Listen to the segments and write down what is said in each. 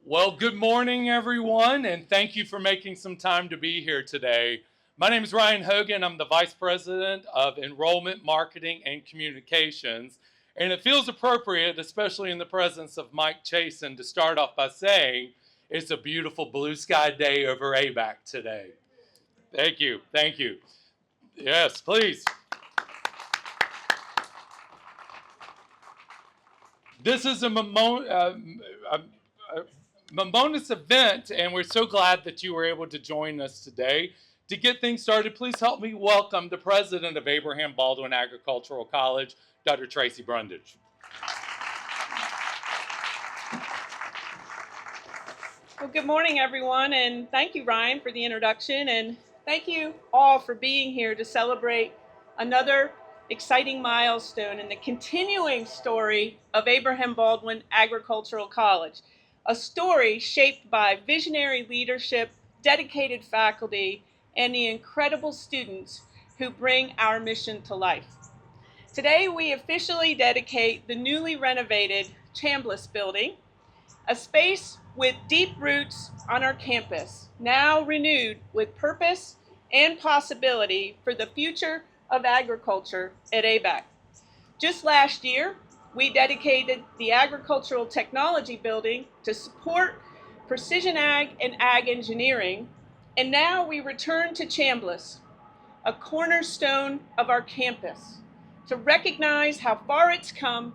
Well, good morning, everyone, and thank you for making some time to be here today. My name is Ryan Hogan. I'm the Vice President of Enrollment, Marketing, and Communications. And it feels appropriate, especially in the presence of Mike Chasen, to start off by saying it's a beautiful blue sky day over ABAC today. Thank you. Thank you. Yes, please. This is a momentous event, and we're so glad that you were able to join us today. To get things started, please help me welcome the president of Abraham Baldwin Agricultural College, Dr. Tracy Brundage. Well, good morning, everyone, and thank you, Ryan, for the introduction, and thank you all for being here to celebrate another exciting milestone in the continuing story of Abraham Baldwin Agricultural College, a story shaped by visionary leadership, dedicated faculty, and the incredible students who bring our mission to life. Today, we officially dedicate the newly renovated Chambliss building, a space with deep roots on our campus, now renewed with purpose and possibility for the future of agriculture at ABAC. Just last year, we dedicated the Agricultural Technology Building to support precision ag and ag engineering, and now we return to Chambliss, a cornerstone of our campus, to recognize how far it's come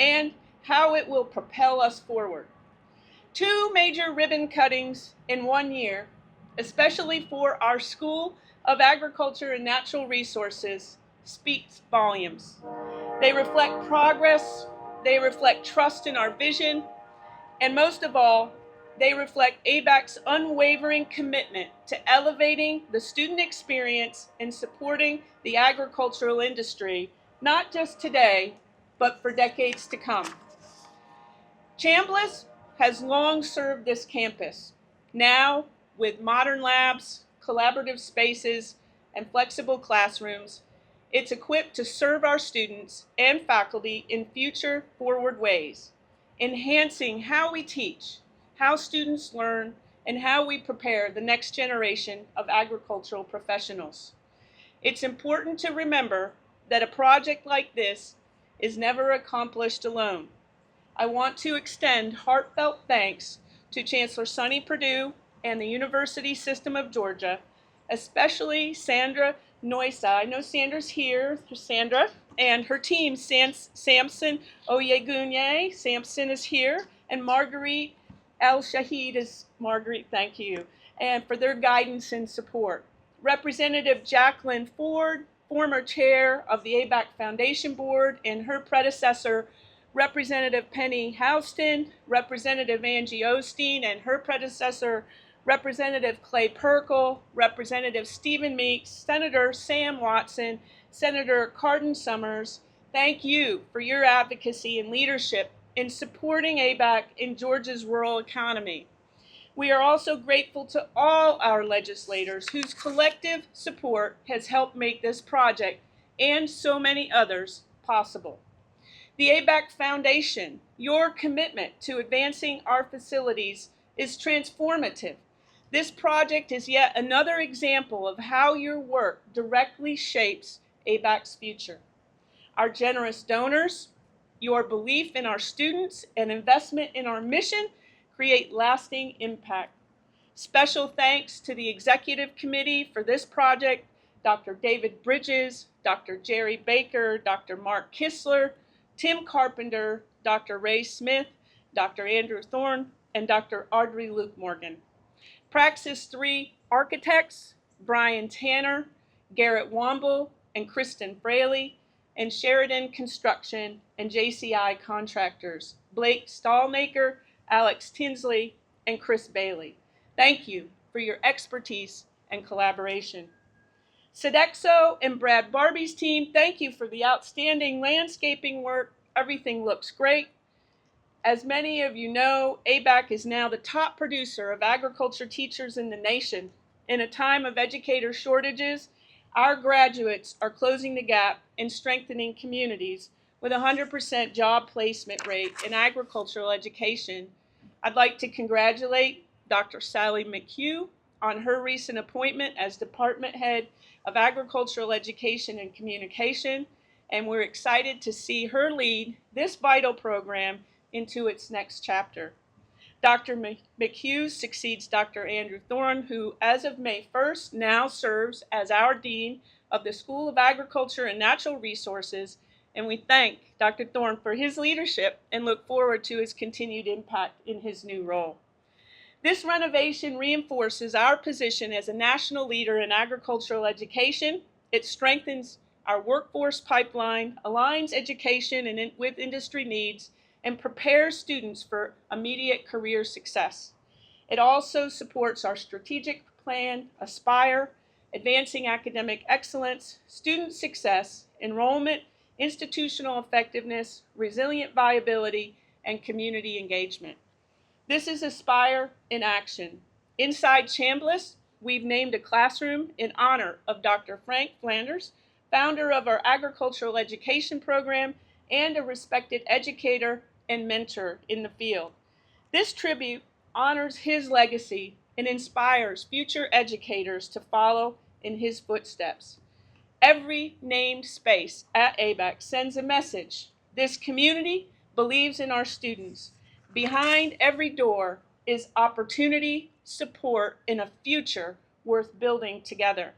and how it will propel us forward. Two major ribbon cuttings in 1 year, especially for our School of Agriculture and Natural Resources, speaks volumes. They reflect progress, they reflect trust in our vision, and most of all, they reflect ABAC's unwavering commitment to elevating the student experience and supporting the agricultural industry, not just today, but for decades to come. Chambliss has long served this campus. Now, with modern labs, collaborative spaces, and flexible classrooms, it's equipped to serve our students and faculty in future forward ways, enhancing how we teach, how students learn, and how we prepare the next generation of agricultural professionals. It's important to remember that a project like this is never accomplished alone. I want to extend heartfelt thanks to Chancellor Sonny Perdue and the University System of Georgia, especially Sandra Noisa. I know Sandra's here, Sandra, and her team, Samson Oyegunye. Samson is here, and Marguerite El-Shahid is, Marguerite, thank you, and for their guidance and support. Representative Jacqueline Ford, former chair of the ABAC Foundation Board, and her predecessor, Representative Penny Houston, Representative Angie Osteen, and her predecessor, Representative Clay Perkle, Representative Stephen Meeks, Senator Sam Watson, Senator Cardin Summers. Thank you for your advocacy and leadership in supporting ABAC in Georgia's rural economy. We are also grateful to all our legislators whose collective support has helped make this project and so many others possible. The ABAC Foundation, your commitment to advancing our facilities is transformative. This project is yet another example of how your work directly shapes ABAC's future. Our generous donors, your belief in our students, and investment in our mission create lasting impact. Special thanks to the Executive Committee for this project, Dr. David Bridges, Dr. Jerry Baker, Dr. Mark Kistler, Tim Carpenter, Dr. Ray Smith, Dr. Andrew Thorne, and Dr. Audrey Luke Morgan. Praxis 3 architects, Brian Tanner, Garrett Womble, and Kristen Fraley, and Sheridan Construction and JCI contractors, Blake Stallmaker, Alex Tinsley, and Chris Bailey. Thank you for your expertise and collaboration. Sodexo and Brad Barbie's team, thank you for the outstanding landscaping work. Everything looks great. As many of you know, ABAC is now the top producer of agriculture teachers in the nation. In a time of educator shortages, our graduates are closing the gap and strengthening communities with a 100% job placement rate in agricultural education. I'd like to congratulate Dr. Sally McHugh on her recent appointment as Department Head of Agricultural Education and Communication, and we're excited to see her lead this vital program into its next chapter. Dr. McHugh succeeds Dr. Andrew Thorne, who, as of May 1st, now serves as our Dean of the School of Agriculture and Natural Resources, and we thank Dr. Thorne for his leadership and look forward to his continued impact in his new role. This renovation reinforces our position as a national leader in agricultural education. It strengthens our workforce pipeline, aligns education with industry needs, and prepares students for immediate career success. It also supports our strategic plan, Aspire, advancing academic excellence, student success, enrollment, institutional effectiveness, resilient viability, and community engagement. This is Aspire in action. Inside Chambliss, we've named a classroom in honor of Dr. Frank Flanders, founder of our agricultural education program and a respected educator and mentor in the field. This tribute honors his legacy and inspires future educators to follow in his footsteps. Every named space at ABAC sends a message. This community believes in our students. Behind every door is opportunity, support, and a future worth building together.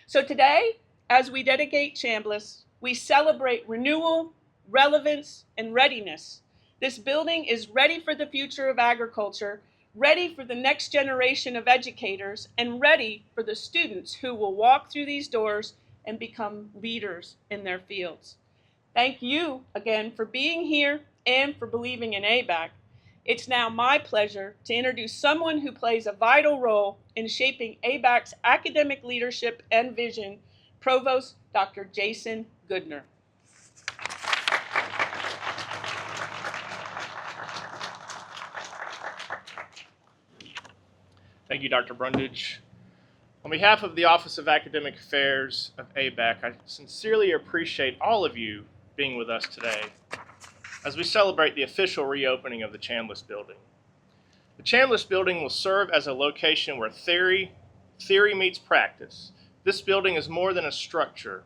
So today, as we dedicate Chambliss, we celebrate renewal, relevance, and readiness. This building is ready for the future of agriculture, ready for the next generation of educators, and ready for the students who will walk through these doors and become leaders in their fields. Thank you again for being here and for believing in ABAC. It's now my pleasure to introduce someone who plays a vital role in shaping ABAC's academic leadership and vision, Provost Dr. Jason Goodner. Thank you, Dr. Brundage. On behalf of the Office of Academic Affairs of ABAC, I sincerely appreciate all of you being with us today as we celebrate the official reopening of the Chambliss building. The Chambliss building will serve as a location where theory meets practice. This building is more than a structure.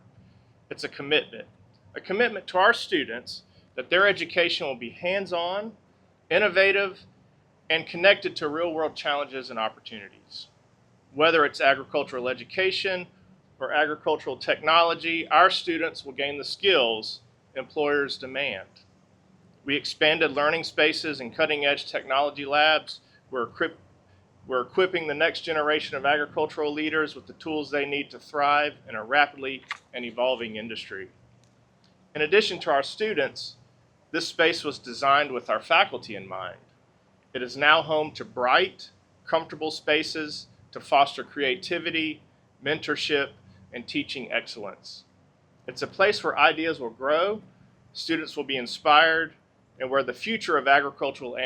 It's a commitment to our students that their education will be hands-on, innovative, and connected to real-world challenges and opportunities. Whether it's agricultural education or agricultural technology, our students will gain the skills employers demand. We expanded learning spaces and cutting-edge technology labs. We're equipping the next generation of agricultural leaders with the tools they need to thrive in a rapidly and evolving industry. In addition to our students, this space was designed with our faculty in mind. It is now home to bright, comfortable spaces to foster creativity, mentorship, and teaching excellence. It's a place where ideas will grow, students will be inspired, and where the future of agricultural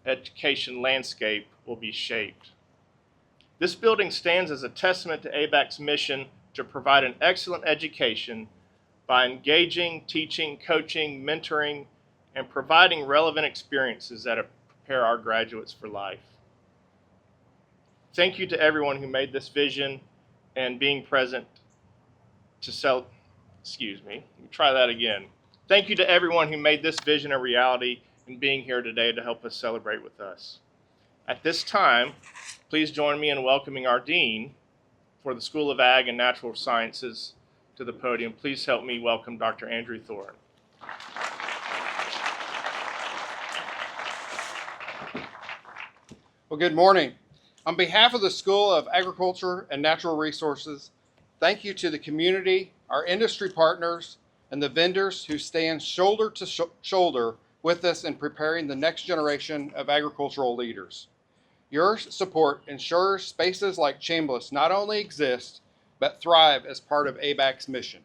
education landscape will be shaped. This building stands as a testament to ABAC's mission to provide an excellent education by engaging, teaching, coaching, mentoring, and providing relevant experiences that prepare our graduates for life. Thank you to everyone who made this vision and being present to Thank you to everyone who made this vision a reality and being here today to help us celebrate with us. At this time, please join me in welcoming our Dean for the School of Ag and Natural Sciences to the podium. Please help me welcome Dr. Andrew Thorne. Well, good morning. On behalf of the School of Agriculture and Natural Resources, thank you to the community, our industry partners, and the vendors who stand shoulder to shoulder with us in preparing the next generation of agricultural leaders. Your support ensures spaces like Chambliss not only exist, but thrive as part of ABAC's mission.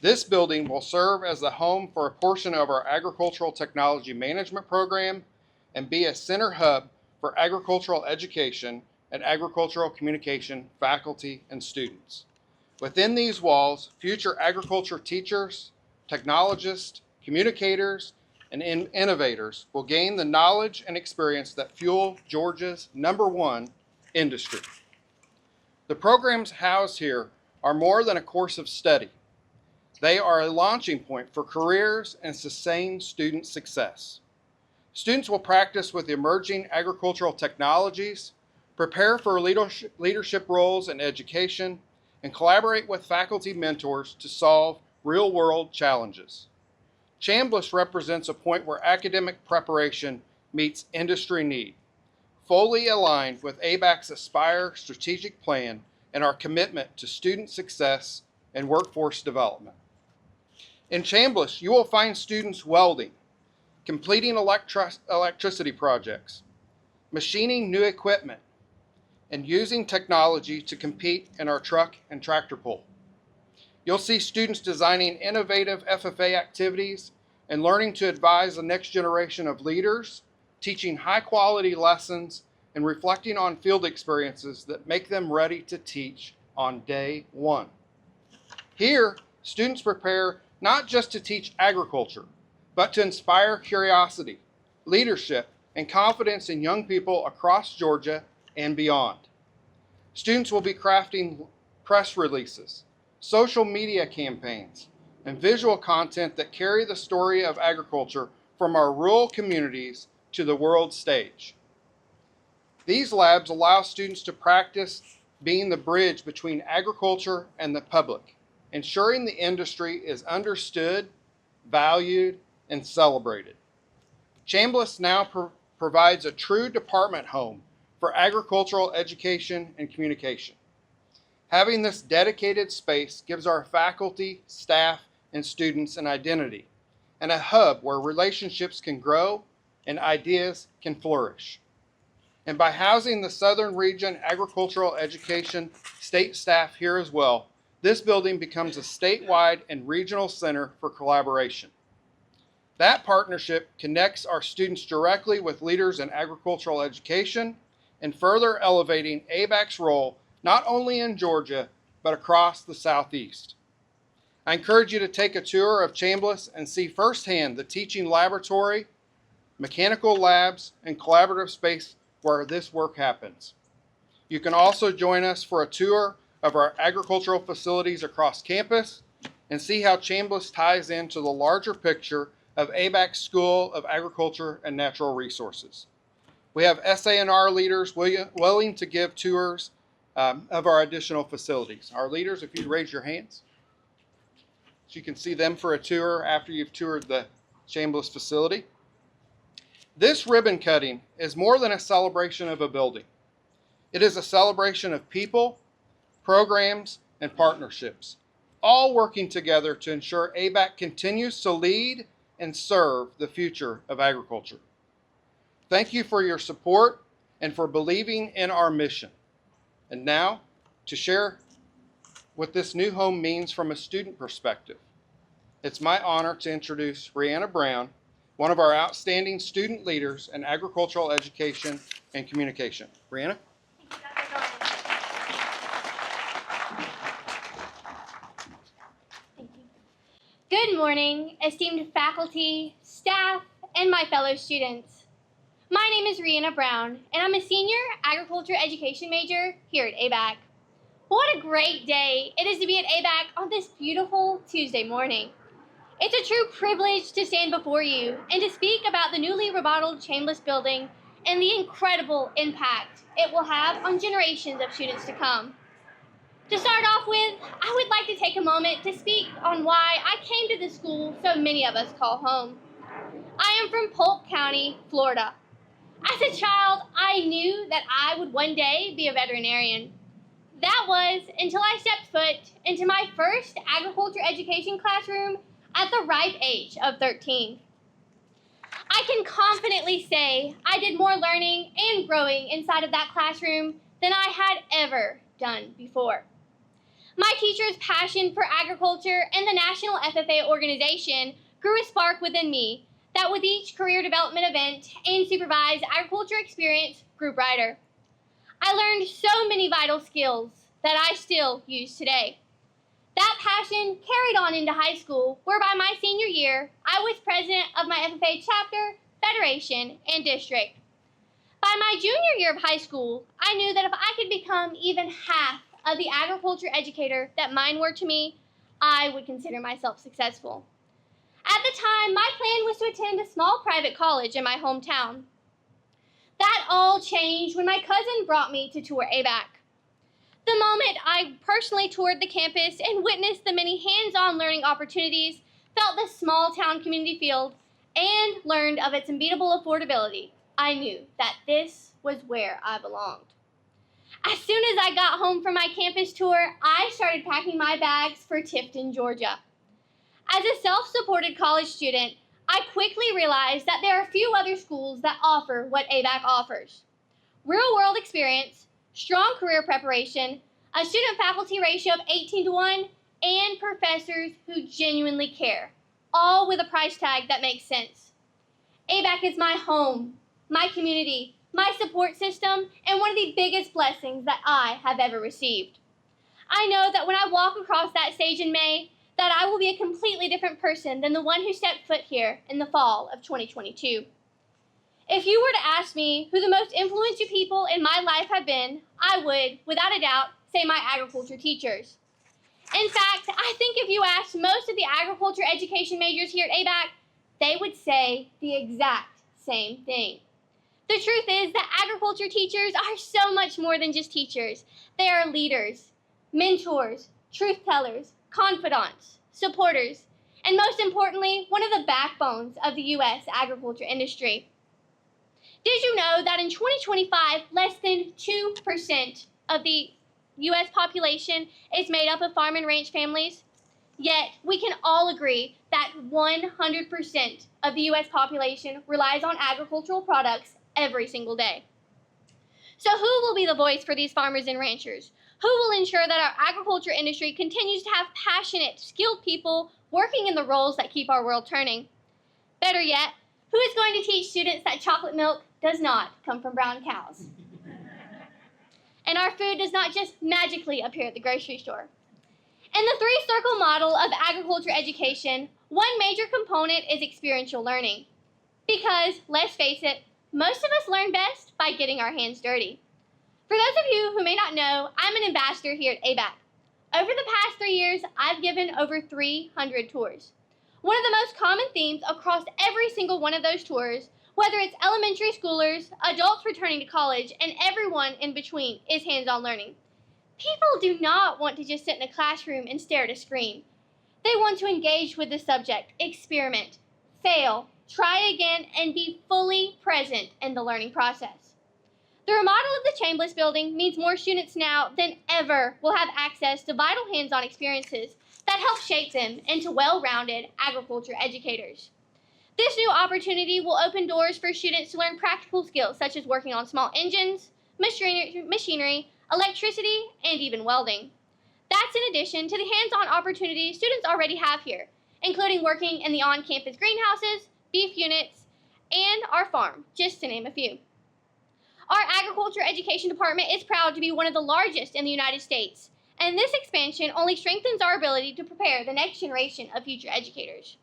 This building will serve as the home for a portion of our agricultural technology management program and be a center hub for agricultural education and agricultural communication faculty and students. Within these walls, future agriculture teachers, technologists, communicators, and innovators will gain the knowledge and experience that fuel Georgia's #1 industry. The programs housed here are more than a course of study. They are a launching point for careers and sustained student success. Students will practice with emerging agricultural technologies, prepare for leadership roles in education, and collaborate with faculty mentors to solve real-world challenges. Chambliss represents a point where academic preparation meets industry need, fully aligned with ABAC's Aspire strategic plan and our commitment to student success and workforce development. In Chambliss, you will find students welding, completing electricity projects, machining new equipment, and using technology to compete in our truck and tractor pull. You'll see students designing innovative FFA activities and learning to advise the next generation of leaders, teaching high-quality lessons, and reflecting on field experiences that make them ready to teach on day one. Here, students prepare not just to teach agriculture, but to inspire curiosity, leadership, and confidence in young people across Georgia and beyond. Students will be crafting press releases, social media campaigns, and visual content that carry the story of agriculture from our rural communities to the world stage. These labs allow students to practice being the bridge between agriculture and the public, ensuring the industry is understood, valued, and celebrated. Chambliss now provides a true department home for agricultural education and communication. Having this dedicated space gives our faculty, staff, and students an identity and a hub where relationships can grow and ideas can flourish. And by housing the Southern Region Agricultural Education state staff here as well, this building becomes a statewide and regional center for collaboration. That partnership connects our students directly with leaders in agricultural education and further elevating ABAC's role not only in Georgia, but across the Southeast. I encourage you to take a tour of Chambliss and see firsthand the teaching laboratory, mechanical labs, and collaborative space where this work happens. You can also join us for a tour of our agricultural facilities across campus and see how Chambliss ties into the larger picture of ABAC's School of Agriculture and Natural Resources. We have SANR leaders willing to give tours of our additional facilities. Our leaders, if you'd raise your hands, so you can see them for a tour after you've toured the Chambliss facility. This ribbon cutting is more than a celebration of a building. It is a celebration of people, programs, and partnerships, all working together to ensure ABAC continues to lead and serve the future of agriculture. Thank you for your support and for believing in our mission. And now, to share what this new home means from a student perspective, it's my honor to introduce Brianna Brown, one of our outstanding student leaders in agricultural education and communication. Brianna? Thank you. Good morning, esteemed faculty, staff, and my fellow students. My name is Brianna Brown, and I'm a senior agriculture education major here at ABAC. What a great day it is to be at ABAC on this beautiful Tuesday morning. It's a true privilege to stand before you and to speak about the newly remodeled Chambliss building and the incredible impact it will have on generations of students to come. To start off with, I would like to take a moment to speak on why I came to the school so many of us call home. I am from Polk County, Florida. As a child, I knew that I would one day be a veterinarian. That was until I stepped foot into my first agriculture education classroom at the ripe age of 13. I can confidently say I did more learning and growing inside of that classroom than I had ever done before. My teacher's passion for agriculture and the National FFA organization grew a spark within me that with each career development event and supervised agriculture experience grew brighter. I learned so many vital skills that I still use today. That passion carried on into high school, where by my senior year, I was president of my FFA chapter, federation, and district. By my junior year of high school, I knew that if I could become even half of the agriculture educator that mine were to me, I would consider myself successful. At the time, my plan was to attend a small private college in my hometown. That all changed when my cousin brought me to tour ABAC. The moment I personally toured the campus and witnessed the many hands-on learning opportunities, felt the small town community feel, and learned of its unbeatable affordability, I knew that this was where I belonged. As soon as I got home from my campus tour, I started packing my bags for Tifton, Georgia. As a self-supported college student, I quickly realized that there are few other schools that offer what ABAC offers. Real-world experience, strong career preparation, a student-faculty ratio of 18-to-1, and professors who genuinely care, all with a price tag that makes sense. ABAC is my home, my community, my support system, and one of the biggest blessings that I have ever received. I know that when I walk across that stage in May, that I will be a completely different person than the one who stepped foot here in the fall of 2022. If you were to ask me who the most influential people in my life have been, I would, without a doubt, say my agriculture teachers. In fact, I think if you asked most of the agriculture education majors here at ABAC, they would say the exact same thing. The truth is that agriculture teachers are so much more than just teachers. They are leaders, mentors, truth tellers, confidants, supporters, and most importantly, one of the backbones of the U.S. agriculture industry. Did you know that in 2025, less than 2% of the U.S. population is made up of farm and ranch families? Yet, we can all agree that 100% of the U.S. population relies on agricultural products every single day. So who will be the voice for these farmers and ranchers? Who will ensure that our agriculture industry continues to have passionate, skilled people working in the roles that keep our world turning? Better yet, who is going to teach students that chocolate milk does not come from brown cows? And our food does not just magically appear at the grocery store. In the three-circle model of agriculture education, one major component is experiential learning. Because, let's face it, most of us learn best by getting our hands dirty. For those of you who may not know, I'm an ambassador here at ABAC. Over the past 3 years, I've given over 300 tours. One of the most common themes across every single one of those tours, whether it's elementary schoolers, adults returning to college, and everyone in between, is hands-on learning. People do not want to just sit in a classroom and stare at a screen. They want to engage with the subject, experiment, fail, try again, and be fully present in the learning process. The remodel of the Chambliss building means more students now than ever will have access to vital hands-on experiences that help shape them into well-rounded agriculture educators. This new opportunity will open doors for students to learn practical skills such as working on small engines, machinery, electricity, and even welding. That's in addition to the hands-on opportunities students already have here, including working in the on-campus greenhouses, beef units, and our farm, just to name a few. Our agriculture education department is proud to be one of the largest in the United States, and this expansion only strengthens our ability to prepare the next generation of future educators.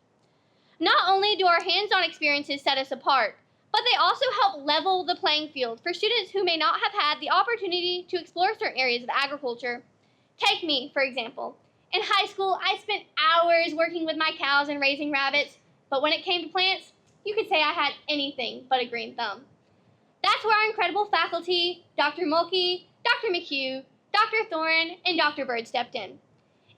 Not only do our hands-on experiences set us apart, but they also help level the playing field for students who may not have had the opportunity to explore certain areas of agriculture. Take me, for example. In high school, I spent hours working with my cows and raising rabbits, but when it came to plants, you could say I had anything but a green thumb. That's where our incredible faculty, Dr. Mulkey, Dr. McHugh, Dr. Thorin, and Dr. Bird stepped in.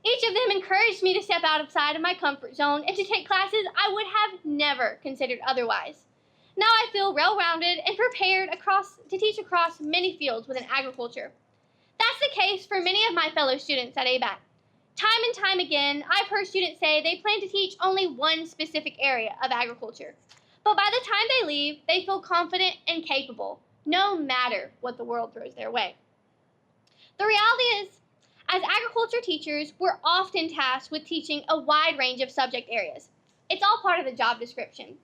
Each of them encouraged me to step outside of my comfort zone and to take classes I would have never considered otherwise. Now I feel well-rounded and prepared to teach across many fields within agriculture. That's the case for many of my fellow students at ABAC. Time and time again, I've heard students say they plan to teach only one specific area of agriculture. But by the time they leave, they feel confident and capable, no matter what the world throws their way. The reality is, as agriculture teachers, we're often tasked with teaching a wide range of subject areas. It's all part of the job description.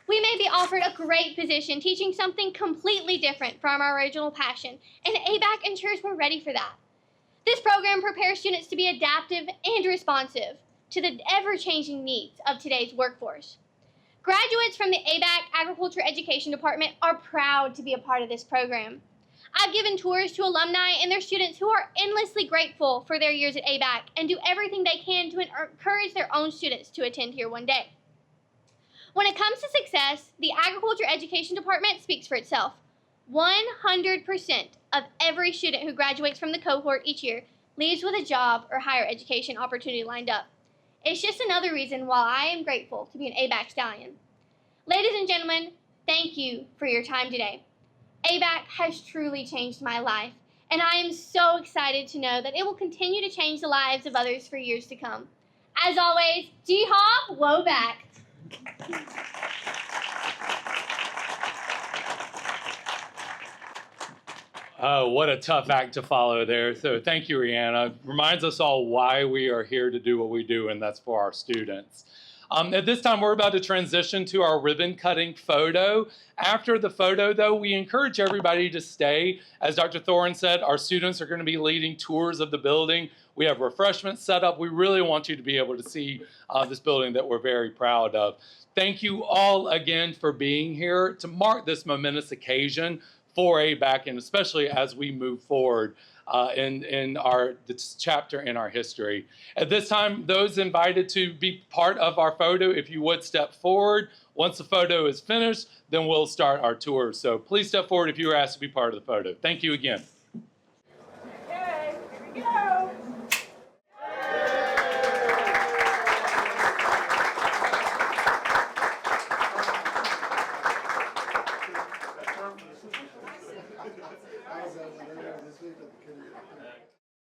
We may be offered a great position teaching something completely different from our original passion, and ABAC ensures we're ready for that. This program prepares students to be adaptive and responsive to the ever-changing needs of today's workforce. Graduates from the ABAC Agriculture Education Department are proud to be a part of this program. I've given tours to alumni and their students who are endlessly grateful for their years at ABAC and do everything they can to encourage their own students to attend here one day. When it comes to success, the Agriculture Education Department speaks for itself. 100% of every student who graduates from the cohort each year leaves with a job or higher education opportunity lined up. It's just another reason why I am grateful to be an ABAC stallion. Ladies and gentlemen, thank you for your time today. ABAC has truly changed my life, and I am so excited to know that it will continue to change the lives of others for years to come. As always, G-Hop, woe back. Oh, what a tough act to follow there. So thank you, Rihanna. Reminds us all why we are here to do what we do, and that's for our students. At this time, we're about to transition to our ribbon cutting photo. After the photo, though, we encourage everybody to stay. As Dr. Thorin said, our students are going to be leading tours of the building. We have refreshments set up. We really want you to be able to see this building that we're very proud of. Thank you all again for being here to mark this momentous occasion for ABAC, and especially as we move forward in this chapter in our history. At this time, those invited to be part of our photo, if you would step forward. Once the photo is finished, then we'll start our tour. So please step forward if you were asked to be part of the photo. Thank you again.